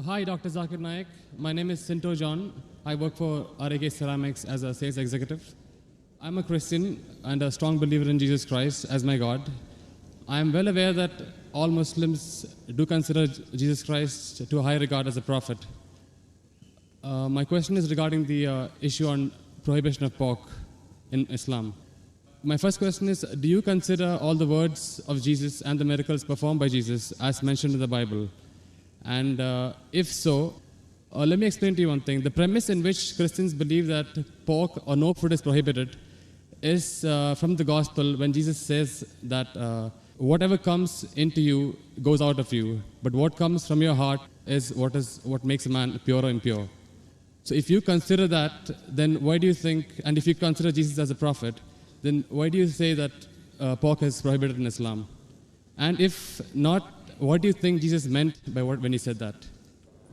Hi, Dr. Zakir Naik. My name is Sinto John. I work for RAK Ceramics as a sales executive. I'm a Christian and a strong believer in Jesus Christ as my God. I am well aware that all Muslims do consider Jesus Christ to a high regard as a prophet. My question is regarding the issue on prohibition of pork in Islam. My first question is, do you consider all the words of Jesus and the miracles performed by Jesus as mentioned in the Bible? And if so, let me explain to you one thing. The premise in which Christians believe that pork or no food is prohibited is from the gospel when Jesus says that whatever comes into you goes out of you, but what comes from your heart is what makes a man pure or impure. So if you consider that, then why do you think, and if you consider Jesus as a prophet, then why do you say that pork is prohibited in Islam? And if not, what do you think Jesus meant by when he said that?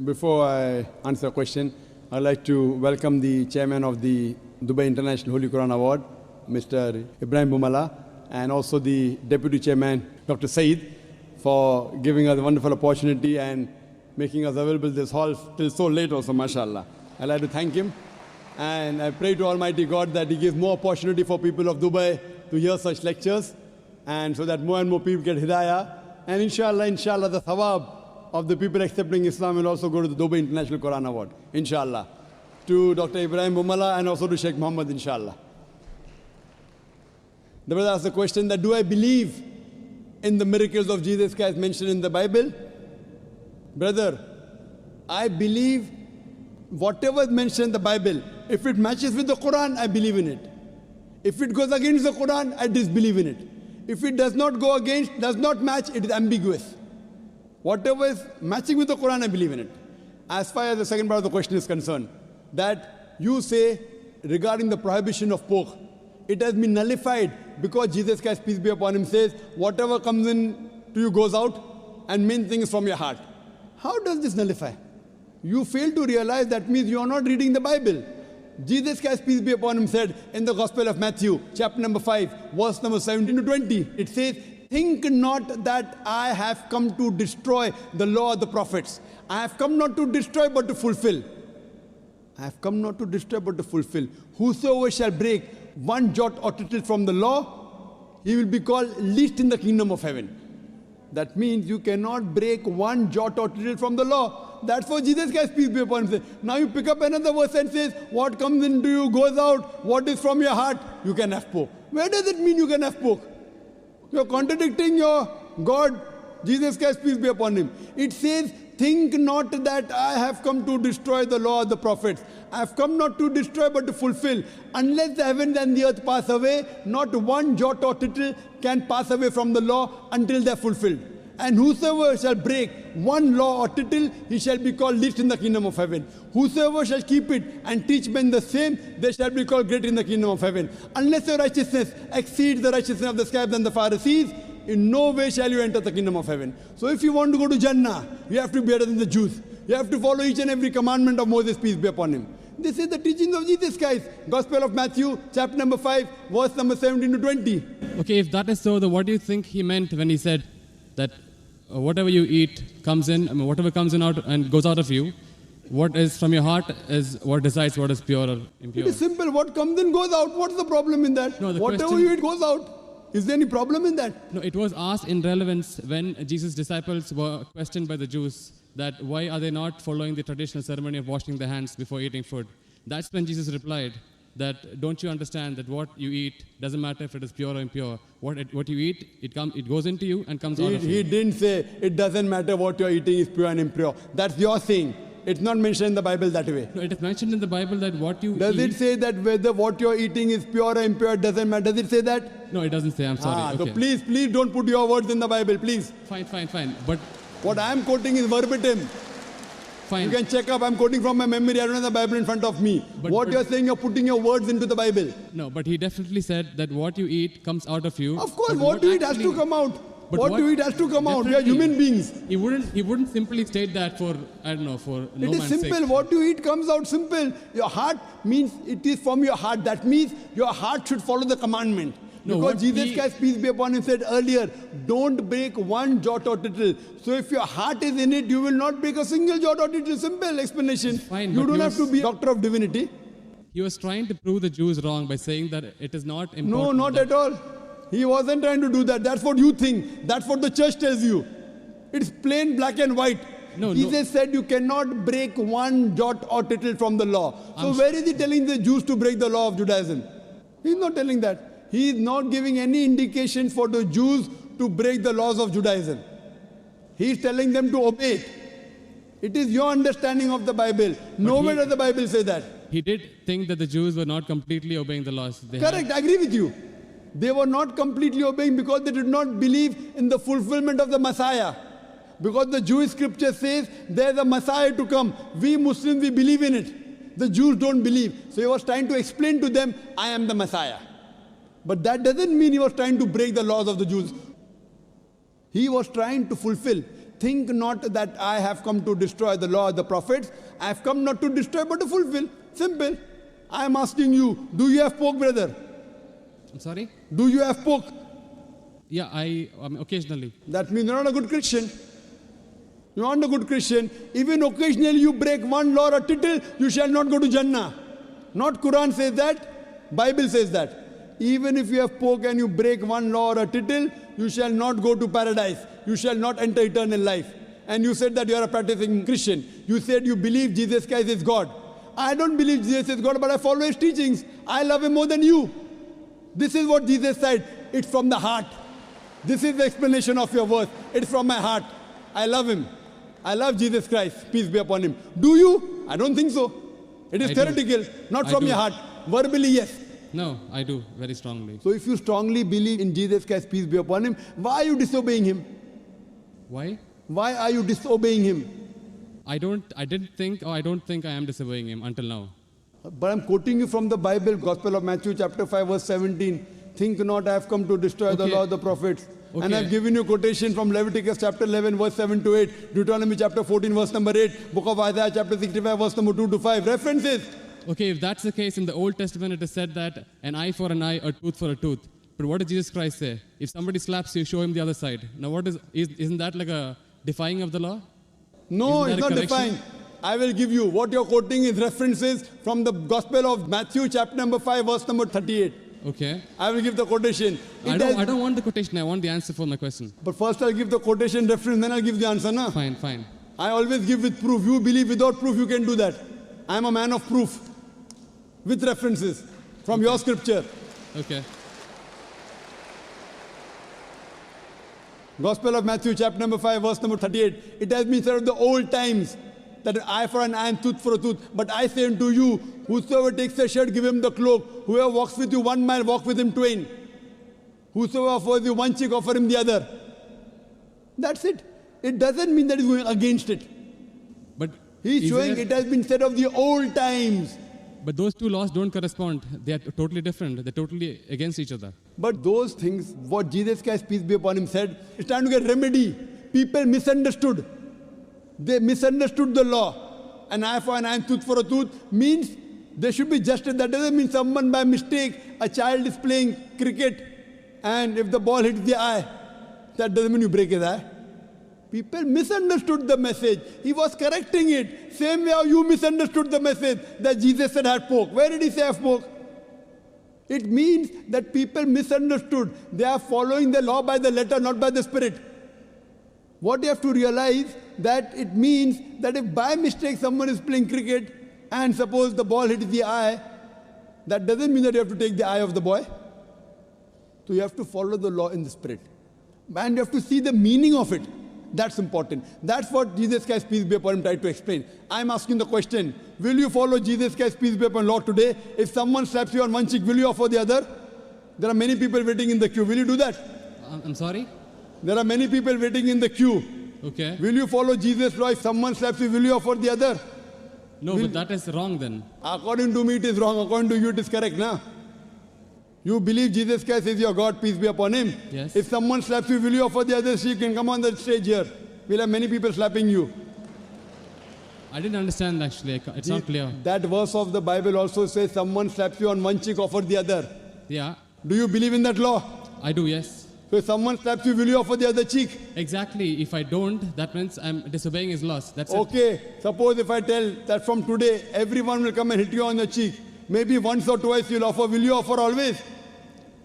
Before I answer the question, I'd like to welcome the chairman of the Dubai International Holy Quran Award, Mr. Ibrahim Bumala, and also the deputy chairman, Dr. Saeed, for giving us a wonderful opportunity and making us available this hall till so late also, mashallah. I'd like to thank him. And I pray to Almighty God that He gives more opportunity for people of Dubai to hear such lectures, and so that more and more people get hidayah. And inshallah, the thawab of the people accepting Islam will also go to the Dubai International Quran Award, inshallah. To Dr. Ibrahim Bumala and also to Sheikh Muhammad, inshallah. The brother asked the question that, do I believe in the miracles of Jesus Christ mentioned in the Bible? Brother, I believe whatever is mentioned in the Bible, if it matches with the Quran, I believe in it. If it goes against the Quran, I disbelieve in it. If it does not go against, does not match, it is ambiguous. Whatever is matching with the Quran, I believe in it. As far as the second part of the question is concerned, that you say regarding the prohibition of pork, it has been nullified because Jesus Christ, peace be upon him, says, whatever comes in to you goes out, and main thing is from your heart. How does this nullify? You fail to realize that means you are not reading the Bible. Jesus Christ, peace be upon him, said in the Gospel of Matthew, chapter number 5, verse number 17 to 20, it says, think not that I have come to destroy the law of the prophets. I have come not to destroy but to fulfill. I have come not to destroy but to fulfill. Whosoever shall break one jot or tittle from the law, he will be called least in the kingdom of heaven. That means you cannot break one jot or tittle from the law. That's what Jesus Christ, peace be upon him, says. Now you pick up another verse and says, what comes into you goes out, what is from your heart, you can have pork. Where does it mean you can have pork? You're contradicting your God, Jesus Christ, peace be upon him. It says, think not that I have come to destroy the law of the prophets. I have come not to destroy but to fulfill. Unless the heavens and the earth pass away, not one jot or tittle can pass away from the law until they are fulfilled. And whosoever shall break one law or tittle, he shall be called least in the kingdom of heaven. Whosoever shall keep it and teach men the same, they shall be called great in the kingdom of heaven. Unless your righteousness exceeds the righteousness of the scribes and the Pharisees, in no way shall you enter the kingdom of heaven. So if you want to go to Jannah, you have to be better than the Jews. You have to follow each and every commandment of Moses, peace be upon him. This is the teachings of Jesus Christ. Gospel of Matthew, chapter number 5, verse number 17 to 20. Okay, if that is so, then what do you think he meant when he said that whatever you eat comes in, whatever comes in out and goes out of you, what is from your heart is what decides what is pure or impure? It is simple. What comes in goes out. What's the problem in that? No, whatever you eat goes out. Is there any problem in that? No, it was asked in relevance when Jesus' disciples were questioned by the Jews that why are they not following the traditional ceremony of washing their hands before eating food. That's when Jesus replied that don't you understand that what you eat doesn't matter if it is pure or impure. What you eat, it goes into you and comes out of you. He didn't say it doesn't matter what you're eating is pure and impure. That's your saying. It's not mentioned in the Bible that way. No, it is mentioned in the Bible that what you Does eat... it say that whether what you're eating is pure or impure doesn't matter? Does it say that? No, it doesn't say. I'm sorry. So okay. please don't put your words in the Bible, please. Fine. But what I am quoting is verbatim. Fine. You can check up. I'm quoting from my memory. I don't have the Bible in front of me. But you're saying, you're putting your words into the Bible. No, but he definitely said that what you eat comes out of you. Of course, what you eat has to come out. What you eat has to come out. We are human beings. He wouldn't simply state that for, I don't know, for no man's sake. It is simple. What you eat comes out simple. Your heart means it is from your heart. That means your heart should follow the commandment. No, Because what Jesus he- Christ, peace be upon him, said earlier, don't break one jot or tittle. So if your heart is in it, you will not break a single jot or tittle. Simple explanation. Fine, You but don't he have to was- be a doctor of divinity. He was trying to prove the Jews wrong by saying that it is not important. No, not that- at all. He wasn't trying to do that. That's what you think. That's what the church tells you. It's plain black and white. No, Jesus said you cannot break one jot or tittle from the law. So I'm where is he telling the Jews to break the law of Judaism? He's not telling that. He is not giving any indication for the Jews to break the laws of Judaism. He is telling them to obey it. It is your understanding of the Bible. Nowhere does the Bible say that. He did think that the Jews were not completely obeying the laws. They had- Correct, I agree with you. They were not completely obeying because they did not believe in the fulfillment of the Messiah. Because the Jewish scripture says there's a Messiah to come. We Muslims, we believe in it. The Jews don't believe. So he was trying to explain to them, I am the Messiah. But that doesn't mean he was trying to break the laws of the Jews. He was trying to fulfill. Think not that I have come to destroy the law of the prophets. I have come not to destroy but to fulfill. Simple. I am asking you, do you have pork, brother? I'm sorry? Do you have pork? Yeah, occasionally. That means you're not a good Christian. You're not a good Christian. Even occasionally you break one law or tittle, you shall not go to Jannah. Not Quran says that, Bible says that. Even if you have pork and you break one law or a tittle, you shall not go to paradise. You shall not enter eternal life. And you said that you are a practicing Christian. You said you believe Jesus Christ is God. I don't believe Jesus is God, but I follow his teachings. I love him more than you. This is what Jesus said. It's from the heart. This is the explanation of your verse. It's from my heart. I love him. I love Jesus Christ. Peace be upon him. Do you? I don't think so. It is I do. theoretical, not I from do. your heart. Verbally, yes. No, I do, very strongly. So if you strongly believe in Jesus Christ, peace be upon him, why are you disobeying him? Why? Why are you disobeying him? I don't think I am disobeying him until now. But I'm quoting you from the Bible, Gospel of Matthew chapter 5 verse 17. Think not I have come to destroy the Okay. law of the prophets. And Okay. I've given you quotation from Leviticus chapter 11 verse 7 to 8, Deuteronomy chapter 14 verse number 8, Book of Isaiah chapter 65 verse number 2 to 5. References. Okay, if that's the case, in the Old Testament it is said that an eye for an eye, a tooth for a tooth. But what does Jesus Christ say? If somebody slaps you, show him the other side. Now isn't that like a defying of the law? No, Isn't it's that a not correction? defined. I will give you. What you're quoting is references from the Gospel of Matthew chapter number 5 verse number 38. Okay. I will give the quotation. I It has- don't want the quotation, I want the answer for my question. But first I'll give the quotation reference, then I'll give the answer. Na? Fine, fine. I always give with proof. You believe without proof, you can do that. I am a man of proof. With references from your scripture. Okay. Gospel of Matthew chapter number 5 verse number 38. It has been said of the old times that an eye for an eye and tooth for a tooth. But I say unto you, whosoever takes a shirt, give him the cloak. Whoever walks with you 1 mile, walk with him twain. Whosoever offers you one cheek, offer him the other. That's it. It doesn't mean that he's going against it. But He's is showing there- it has been said of the old times. But those two laws don't correspond. They are totally different. They're totally against each other. But those things, what Jesus Christ, peace be upon him, said, it's time to get remedy. People misunderstood. They misunderstood the law. An eye for an eye and tooth for a tooth means there should be justice. That doesn't mean someone by mistake, a child is playing cricket, and if the ball hits the eye, that doesn't mean you break his eye. People misunderstood the message. He was correcting it. Same way how you misunderstood the message that Jesus said had pork. Where did he say have pork? It means that people misunderstood. They are following the law by the letter, not by the spirit. What you have to realize that it means that if by mistake someone is playing cricket and suppose the ball hits the eye, that doesn't mean that you have to take the eye of the boy. So you have to follow the law in the spirit. And you have to see the meaning of it. That's important. That's what Jesus Christ, peace be upon him, tried to explain. I'm asking the question, will you follow Jesus Christ, peace be upon law today? If someone slaps you on one cheek, will you offer the other? There are many people waiting in the queue. Will you do that? I'm sorry? There are many people waiting in the queue. Okay. Will you follow Jesus' law? If someone slaps you, will you offer the other? No, but that is wrong then. According to me, it is wrong. According to you, it is correct, na? You believe Jesus Christ is your God, peace be upon him. Yes. If someone slaps you, will you offer the other cheek? You can come on the stage here. We'll have many people slapping you. I didn't understand actually. It's not clear. That verse of the Bible also says someone slaps you on one cheek, offer the other. Yeah. Do you believe in that law? I do, yes. So if someone slaps you, will you offer the other cheek? Exactly. If I don't, that means I'm disobeying his laws. That's it. Okay, suppose if I tell that from today, everyone will come and hit you on the cheek. Maybe once or twice you'll offer. Will you offer always?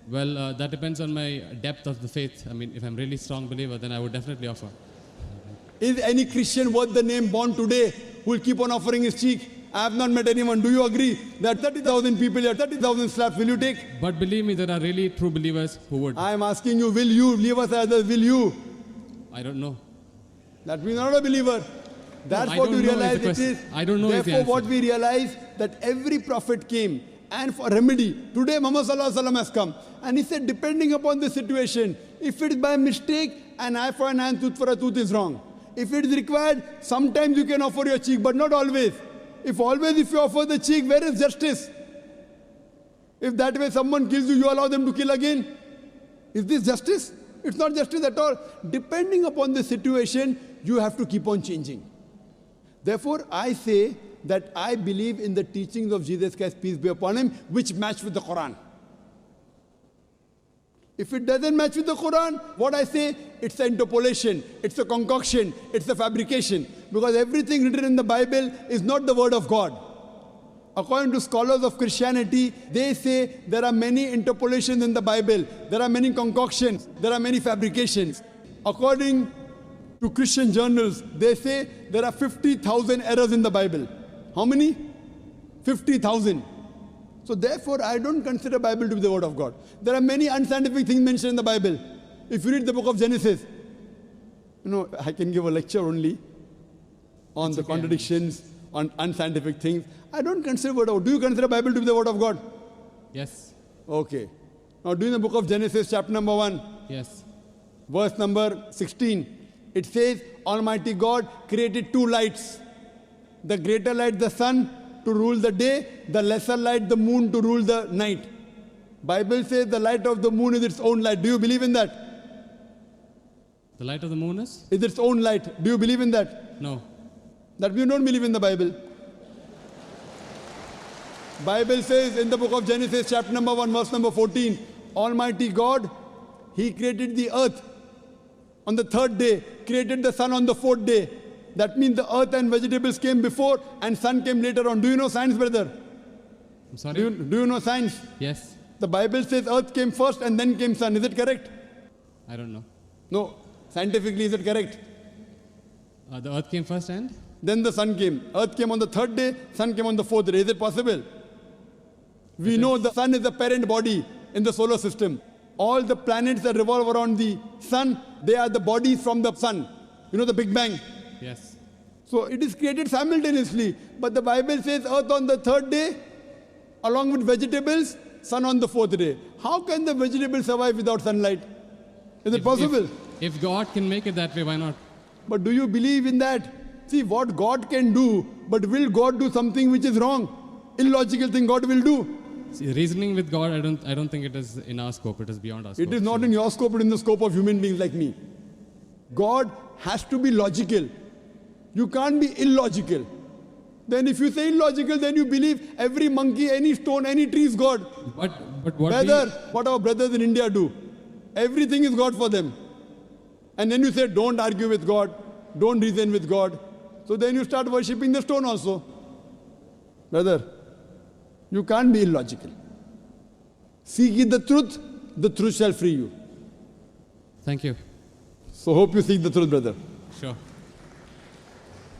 Well, that depends on my depth of the faith. I mean, if I'm really strong believer, then I would definitely offer. Is any Christian worth the name born today who will keep on offering his cheek? I have not met anyone. Do you agree that 30,000 people here, 30,000 slaps, will you take? But believe me, there are really true believers who would. I am asking you, will you? Leave us others, will you? I don't know. That means you're not a believer. That's I what don't we know is the realize it question. is. I don't know is the Therefore, answer. what we realize that every prophet came and for remedy. Today, Muhammad Sallallahu Alaihi Wasallam has come. And he said, depending upon the situation, if it is by mistake, an eye for an eye, tooth for a tooth is wrong. If it is required, sometimes you can offer your cheek, but not always. If you offer the cheek, where is justice? If that way someone kills you, you allow them to kill again. Is this justice? It's not justice at all. Depending upon the situation, you have to keep on changing. Therefore, I say that I believe in the teachings of Jesus Christ, peace be upon him, which match with the Quran. If it doesn't match with the Quran, what I say, it's an interpolation, it's a concoction, it's a fabrication. Because everything written in the Bible is not the word of God. According to scholars of Christianity, they say there are many interpolations in the Bible, there are many concoctions, there are many fabrications. According to Christian journals, they say there are 50,000 errors in the Bible. How many? 50,000. So therefore, I don't consider Bible to be the word of God. There are many unscientific things mentioned in the Bible. If you read the book of Genesis, I can give a lecture only on the contradictions, on unscientific things. I don't consider word of God. Do you consider Bible to be the word of God? Yes. Okay. Now do in the book of Genesis, chapter number 1, Yes. verse number 16. It says, Almighty God created two lights. The greater light, the sun, to rule the day, the lesser light, the moon, to rule the night. Bible says the light of the moon is its own light. Do you believe in that? The light of the moon is? Is its own light. Do you believe in that? No. That you don't believe in the Bible. Bible says in the book of Genesis, chapter number 1, verse number 14, Almighty God, He created the earth on the third day, created the sun on the fourth day. That means the earth and vegetables came before and sun came later on. Do you know science, brother? I'm sorry? Do you know science? Yes. The Bible says earth came first and then came sun. Is it correct? I don't know. No. Scientifically, is it correct? The earth came first and? Then the sun came. Earth came on the third day, sun came on the fourth day. Is it possible? We know the sun is the parent body in the solar system. All the planets that revolve around the sun, they are the bodies from the sun. You know the Big Bang? Yes. So it is created simultaneously. But the Bible says earth on the third day, along with vegetables, sun on the fourth day. How can the vegetables survive without sunlight? Is it possible? If God can make it that way, why not? But do you believe in that? See what God can do, but will God do something which is wrong? Illogical thing God will do. See, reasoning with God, I don't think it is in our scope. It is beyond our scope. It is not in your scope, but in the scope of human beings like me. God has to be logical. You can't be illogical. Then if you say illogical, then you believe every monkey, any stone, any tree is God. But what Brother, what our brothers in India do, everything is God for them. And then you say, don't argue with God, don't reason with God. So then you start worshipping the stone also. Brother, you can't be illogical. Seek ye the truth shall free you. Thank you. So hope you seek the truth, brother. Sure.